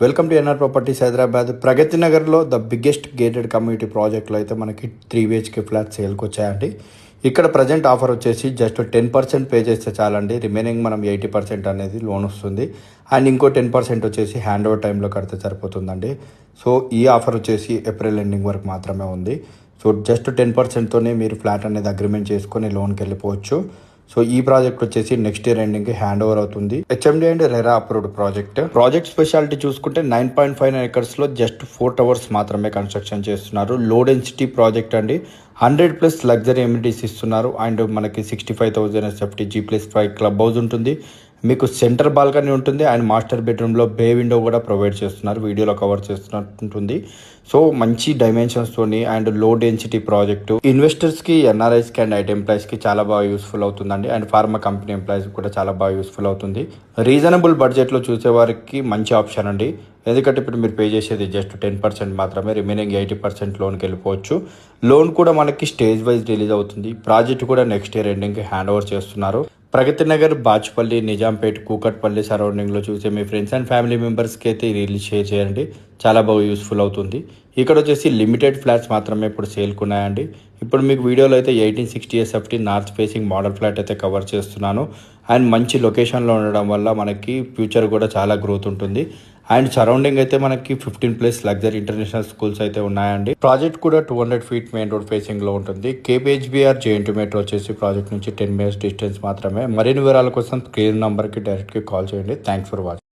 Welcome to NR properties Hyderabad. ప్రగతి నగర్లో the biggest gated community ప్రాజెక్ట్లో అయితే మనకి 3 BHK ఫ్లాట్ సేల్కి వచ్చాయండి. ఇక్కడ ప్రజెంట్ ఆఫర్ వచ్చేసి జస్ట్ 10% పే చేస్తే చాలండి. రిమైనింగ్ మనం 80% అనేది లోన్ వస్తుంది. అండ్ ఇంకో 10% వచ్చేసి హ్యాండ్ ఓవర్ టైంలో కడితే సరిపోతుందండి. సో ఈ ఆఫర్ వచ్చేసి ఏప్రిల్ ఎండింగ్ వరకు మాత్రమే ఉంది. సో జస్ట్ 10%తోనే మీరు ఫ్లాట్ అనేది అగ్రిమెంట్ చేసుకొని లోన్కి వెళ్ళిపోవచ్చు. సో ఈ ప్రాజెక్ట్ వచ్చేసి next year ending hand over అవుతుంది. HMD and RERA approved project speciality చూసుకుంటే 9.59 acres లో జస్ట్ 4 towers మాత్రమే కన్స్ట్రక్షన్ చేస్తున్నారు. లో డెన్సిటీ ప్రాజెక్ట్ అండి. 100+ లగ్జరీ ఎమ్యూనిటీస్ ఇస్తున్నారు. అండ్ మనకి 65,000 SFT G+5 క్లబ్ హౌస్ ఉంటుంది. మీకు సెంటర్ బాల్కనీ ఉంటుంది. అండ్ మాస్టర్ బెడ్రూమ్లో బే విండో కూడా ప్రొవైడ్ చేస్తున్నారు. వీడియోలో కవర్ చేస్తున్నట్టు ఉంటుంది. సో మంచి డైమెన్షన్స్తోని అండ్ లో డెన్సిటీ ప్రాజెక్టు ఇన్వెస్టర్స్కి, NRIస్కి అండ్ IT ఎంప్లాయీస్కి చాలా బాగా యూస్ఫుల్ అవుతుందండి. అండ్ ఫార్మా కంపెనీ ఎంప్లాయీస్కి కూడా చాలా బాగా యూస్ఫుల్ అవుతుంది. రీజనబుల్ బడ్జెట్లో చూసే వారికి మంచి ఆప్షన్ అండి. ఎందుకంటే ఇప్పుడు మీరు పే చేసేది జస్ట్ 10% మాత్రమే. రిమైనింగ్ 80% లోన్కి వెళ్ళిపోవచ్చు. లోన్ కూడా మనకి స్టేజ్ వైజ్ రిలీజ్ అవుతుంది. ప్రాజెక్ట్ కూడా నెక్స్ట్ ఇయర్ ఎండింగ్కి హ్యాండ్ ఓవర్ చేస్తున్నారు. ప్రగతి నగర్, బాచుపల్లి, నిజాంపేట్, కూకట్పల్లి సరౌండింగ్లో చూసే మీ ఫ్రెండ్స్ అండ్ ఫ్యామిలీ మెంబర్స్కి అయితే రిలీజ్ షేర్ చేయండి. చాలా బాగా యూస్ఫుల్ అవుతుంది. ఇక్కడ వచ్చేసి లిమిటెడ్ ఫ్లాట్స్ మాత్రమే ఇప్పుడు సేల్కి ఉన్నాయండి. ఇప్పుడు మీకు వీడియోలో అయితే 1860 SFT north facing model flat అయితే కవర్ చేస్తున్నాను. అండ్ మంచి లొకేషన్లో ఉండడం వల్ల మనకి ఫ్యూచర్ కూడా చాలా గ్రోత్ ఉంటుంది. అండ్ సరౌండింగ్ అయితే మనకి 15+ లగ్జరీ ఇంటర్నేషనల్ స్కూల్స్ అయితే ఉన్నాయండి. ప్రాజెక్ట్ కూడా 200 feet మెయిన్ రోడ్ ఫేసింగ్లో ఉంటుంది. KPHBR JNT మెట్రో వచ్చేసి ప్రాజెక్ట్ నుంచి 10 minutes డిస్టెన్స్ మాత్రమే. మరిన్ని వివరాల కోసం స్క్రీన్ నంబర్కి డైరెక్ట్గా కాల్ చేయండి. Thanks for watching.